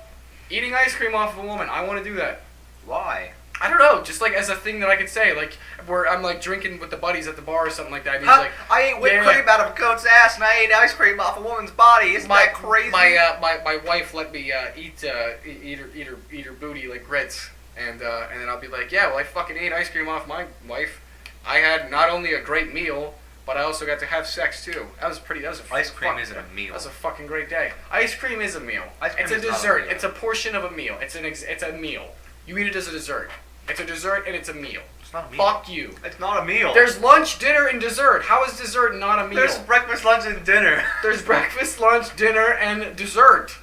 Eating ice cream off of a woman. I want to do that. Why? I don't know. Just like as a thing that I could say. Like where I'm like drinking with the buddies at the bar or something like that. And he's like, I ate whipped cream out of a goat's ass and I ate ice cream off a woman's body. Isn't that crazy? My wife let me eat her booty like grits, and then I'll be like, yeah, well I fucking ate ice cream off my wife. I had not only a great meal, but I also got to have sex too. That was a ice cream isn't a meal. That was a fucking great day. Ice cream is a meal. Ice cream it's a is not a dessert. meal. It's a portion of a meal. It's a meal. You eat it as a dessert. It's a dessert and it's a meal. It's not a meal. Fuck you. It's not a meal. There's lunch, dinner, and dessert. How is dessert not a meal? There's breakfast, lunch, and dinner. There's breakfast, lunch, dinner, and dessert.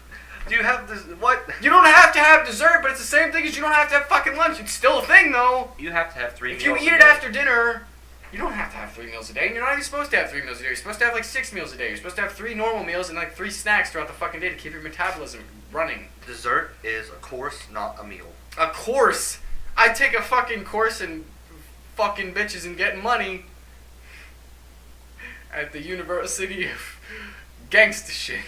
Do you have this? What? You don't have to have dessert, but it's the same thing as you don't have to have fucking lunch. It's still a thing, though. You have to have 3 If meals. you eat it after dinner, you don't have to have 3 meals a day. And you're not even supposed to have 3 meals a day. You're supposed to have like 6 meals a day. You're supposed to have 3 normal meals and like 3 snacks throughout the fucking day to keep your metabolism running. Dessert is a course, not a meal. A course? I'd take a fucking course in fucking bitches and getting money at the University of Gangsta shit.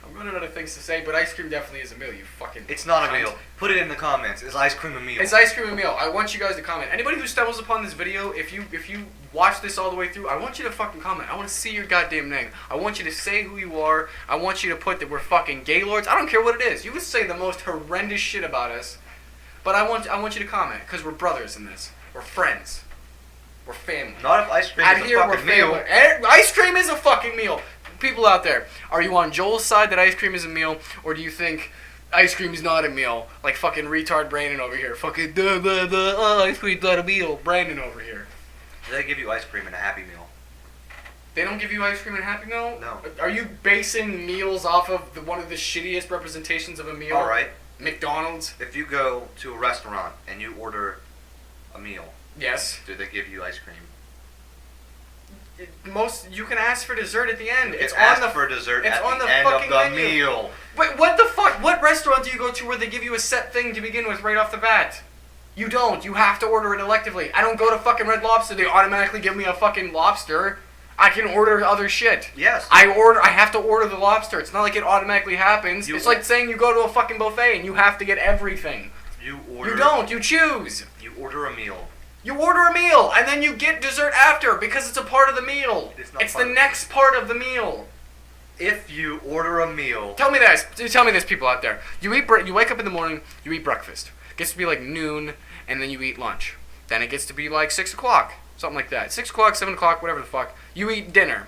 I'm running out of things to say, but ice cream definitely is a meal, you fucking It's not a cunt. meal. Put it in the comments. Is ice cream a meal? Is ice cream a meal? I want you guys to comment. Anybody who stumbles upon this video, if you watch this all the way through, I want you to fucking comment. I want to see your goddamn name. I want you to say who you are. I want you to put that we're fucking gaylords. I don't care what it is. You can say the most horrendous shit about us, but I want you to comment, because we're brothers in this. We're friends. We're family. Not if ice cream Out is here, a we're fucking meal. family. Ice cream is a fucking meal. People out there, are you on Joel's side that ice cream is a meal, or do you think ice cream is not a meal? Like fucking retard Brandon over here. Fucking ice cream's not a meal. Brandon over here. They give you ice cream and a Happy Meal. They don't give you ice cream and Happy Meal? No. Are you basing meals off of one of the shittiest representations of a meal? Alright. McDonald's? If you go to a restaurant and you order a meal, Yes. do they give you ice cream? You can ask for dessert at the end. You It's can ask on the for dessert it's at on the the end of fucking the menu. meal. Wait, what the fuck? What restaurant do you go to where they give you a set thing to begin with right off the bat? You don't. You have to order it electively. I don't go to fucking Red Lobster. They automatically give me a fucking lobster. I can order other shit. Yes. I have to order the lobster. It's not like it automatically happens. It's like saying you go to a fucking buffet and you have to get everything. You don't. You choose. You order a meal. You order a meal, and then you get dessert after, because it's a part of the meal. It's the next part of the meal. If you order a meal... Tell me this, people out there. You wake up in the morning, you eat breakfast. It gets to be like noon, and then you eat lunch. Then it gets to be like 6 o'clock, something like that. 6 o'clock, 7 o'clock, whatever the fuck. You eat dinner.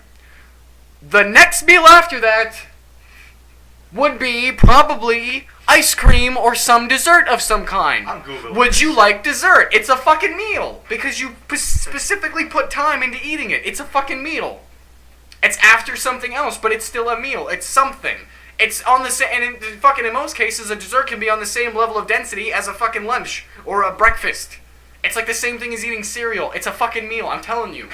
The next meal after that would be probably ice cream or some dessert of some kind. I'm Googling. Would you like dessert? It's a fucking meal because you specifically put time into eating it. It's a fucking meal. It's after something else, but it's still a meal. It's something. It's on the same, and in most cases, a dessert can be on the same level of density as a fucking lunch or a breakfast. It's like the same thing as eating cereal. It's a fucking meal. I'm telling you.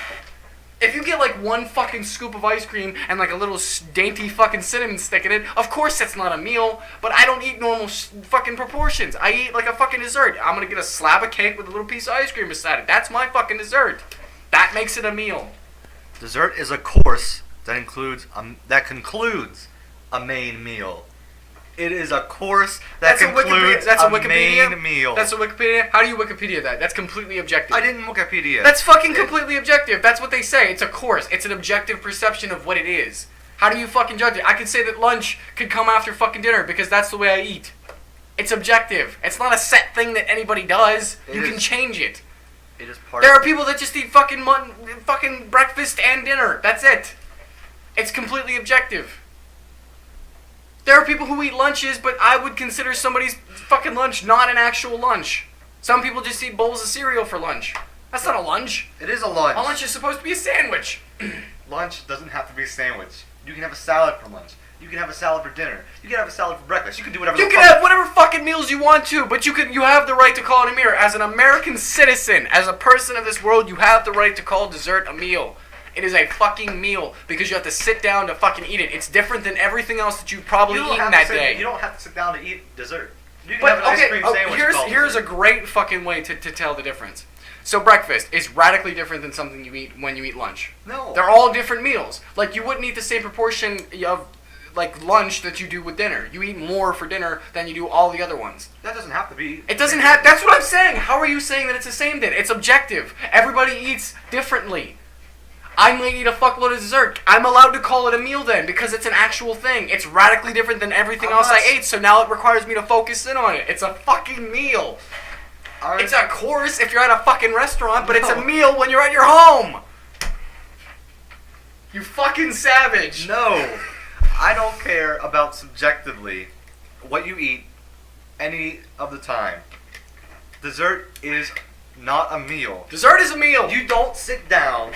If you get like one fucking scoop of ice cream and like a little dainty fucking cinnamon stick in it, of course that's not a meal, but I don't eat normal fucking proportions. I eat like a fucking dessert. I'm gonna get a slab of cake with a little piece of ice cream beside it. That's my fucking dessert. That makes it a meal. Dessert is a course that concludes a main meal. It is a course that concludes a main meal. That's a Wikipedia. How do you Wikipedia that? That's completely objective. I didn't Wikipedia. That's fucking completely objective. That's what they say. It's a course. It's an objective perception of what it is. How do you fucking judge it? I could say that lunch could come after fucking dinner because that's the way I eat. It's objective. It's not a set thing that anybody does. You can change it. It is part. There are people that just eat fucking breakfast and dinner. That's it. It's completely objective. There are people who eat lunches, but I would consider somebody's fucking lunch not an actual lunch. Some people just eat bowls of cereal for lunch. That's not a lunch. It is a lunch. A lunch is supposed to be a sandwich. Lunch doesn't have to be a sandwich. You can have a salad for lunch. You can have a salad for dinner. You can have a salad for breakfast. You can do whatever. You can have whatever fucking meals you want to, but you have the right to call it a meal. As an American citizen, as a person of this world, you have the right to call dessert a meal. It is a fucking meal because you have to sit down to fucking eat it. It's different than everything else that you've probably eaten that day. You don't have to sit down to eat dessert. You can But, have an ice cream sandwich. Here's a great fucking way to tell the difference. So breakfast is radically different than something you eat when you eat lunch. No. They're all different meals. Like, you wouldn't eat the same proportion of like lunch that you do with dinner. You eat more for dinner than you do all the other ones. That doesn't have to be. It doesn't have. That's what I'm saying. How are you saying that it's the same then? It's objective. Everybody eats differently. I might eat a fuckload of dessert. I'm allowed to call it a meal then because it's an actual thing. It's radically different than everything else I ate, so now it requires me to focus in on it. It's a fucking meal. It's a course if you're at a fucking restaurant, but it's a meal when you're at your home. You fucking savage. No. I don't care about subjectively what you eat any of the time. Dessert is not a meal. Dessert is a meal. You don't sit down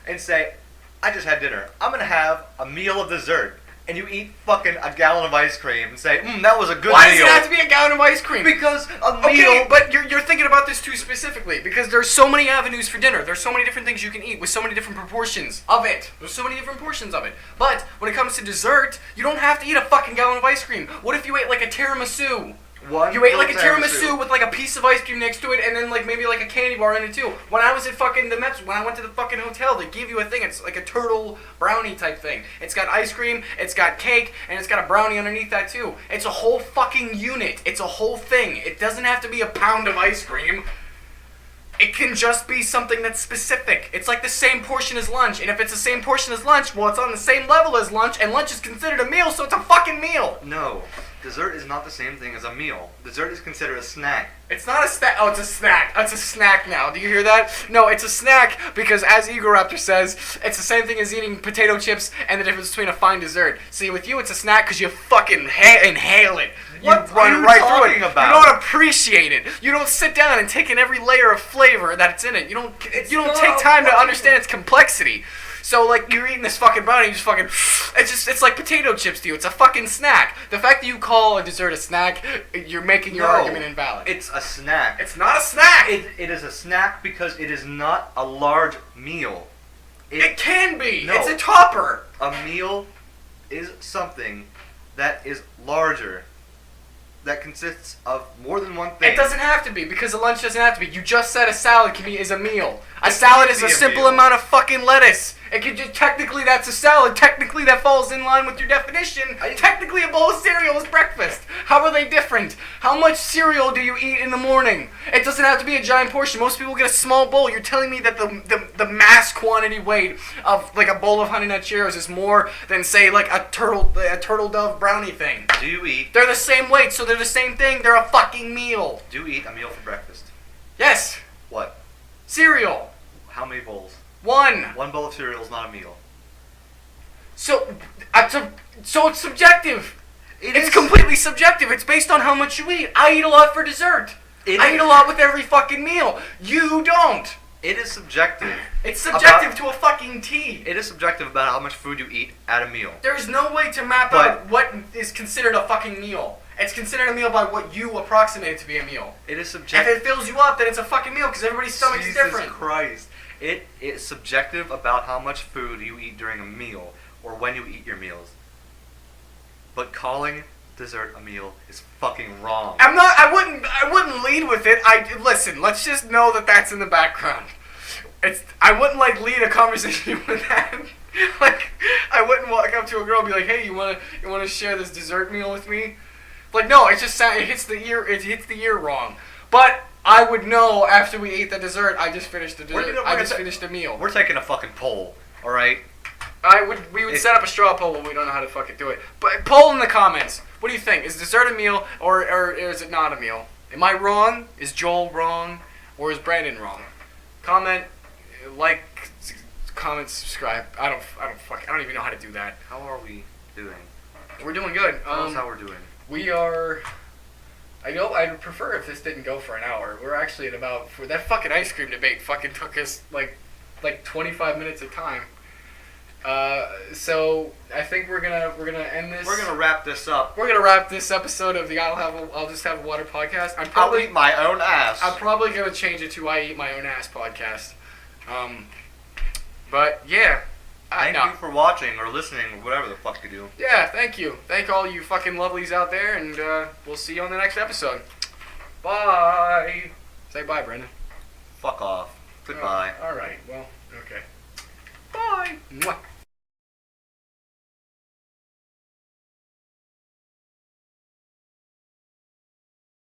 and say, I just had dinner. I'm going to have a meal of dessert. And you eat fucking a gallon of ice cream and say, that was a good meal. Why does it have to be a gallon of ice cream? Because a meal... Okay, but you're thinking about this too specifically. Because there's so many avenues for dinner. There's so many different things you can eat with so many different proportions of it. There's so many different portions of it. But when it comes to dessert, you don't have to eat a fucking gallon of ice cream. What if you ate like a tiramisu? You ate like a tiramisu with like a piece of ice cream next to it, and then like maybe like a candy bar in it too. When I was at fucking the Mets, when I went to the fucking hotel, they give you a thing. It's like a turtle brownie type thing. It's got ice cream, it's got cake, and it's got a brownie underneath that too. It's a whole fucking unit. It's a whole thing. It doesn't have to be a pound of ice cream. It can just be something that's specific. It's like the same portion as lunch, and if it's the same portion as lunch, well, it's on the same level as lunch, and lunch is considered a meal, so it's a fucking meal. No. Dessert is not the same thing as a meal. Dessert is considered a snack. It's not a snack. Oh, it's a snack. It's a snack now. Do you hear that? No, it's a snack because, as Egoraptor says, it's the same thing as eating potato chips and the difference between a fine dessert. See, with you, it's a snack because you fucking inhale it. What you run are you right talking through it. about? You don't appreciate it. You don't sit down and take in every layer of flavor that's in it. You don't take time to understand its complexity. So, like, you're eating this fucking brownie, you just fucking... It's like potato chips to you. It's a fucking snack. The fact that you call a dessert a snack, you're making your argument invalid. It's a snack. It's not a snack! It is a snack because it is not a large meal. It can be! No. It's a topper! A meal is something that is larger, that consists of more than one thing. It doesn't have to be, because a lunch doesn't have to be. You just said a salad is a meal. A salad is a simple amount of fucking lettuce. It could just, technically that's a salad. Technically that falls in line with your definition. Technically a bowl of cereal is breakfast. How are they different? How much cereal do you eat in the morning? It doesn't have to be a giant portion. Most people get a small bowl. You're telling me that the mass quantity weight of like a bowl of Honey Nut Cheerios is more than, say, like a turtle dove brownie thing. Do you eat? They're the same weight, so they're the same thing. They're a fucking meal. Do you eat a meal for breakfast? Yes. What? Cereal. How many bowls? One. One bowl of cereal is not a meal. So it's subjective. It's completely subjective. It's based on how much you eat. I eat a lot for dessert. I eat a lot with every fucking meal. You don't. It is subjective. It's subjective to a fucking T. It is subjective about how much food you eat at a meal. There's no way to map out what is considered a fucking meal. It's considered a meal by what you approximate it to be a meal. It is subjective. If it fills you up, then it's a fucking meal because everybody's stomach is different. Jesus Christ. It is subjective about how much food you eat during a meal or when you eat your meals. But calling dessert a meal is fucking wrong. I wouldn't lead with it. Listen, let's just know that that's in the background. I wouldn't like lead a conversation with that. Like, I wouldn't walk up to a girl and be like, "Hey, you wanna share this dessert meal with me?" Like, no, it hits the ear wrong. But I would know after we ate the dessert. I just finished the dessert. I just finished a meal. We're taking a fucking poll, all right? We would set up a straw poll when we don't know how to fucking do it. But poll in the comments. What do you think? Is dessert a meal or is it not a meal? Am I wrong? Is Joel wrong? Or is Brandon wrong? Comment, like, comment, subscribe. I don't even know how to do that. How are we doing? We're doing good. Tell us how we're doing. We are. I'd prefer if this didn't go for an hour. We're actually at about that fucking ice cream debate fucking took us like 25 minutes of time. So I think we're gonna end this. We're gonna wrap this up. We're gonna wrap this episode of the I'll Just Have a Water podcast. I'll eat my own ass. I'm probably gonna change it to I Eat My Own Ass podcast. But yeah. Thank you for watching or listening or whatever the fuck you do. Yeah, thank you. Thank all you fucking lovelies out there, and we'll see you on the next episode. Bye. Say bye, Brendan. Fuck off. Goodbye. All right. Well, okay. Bye. Mwah.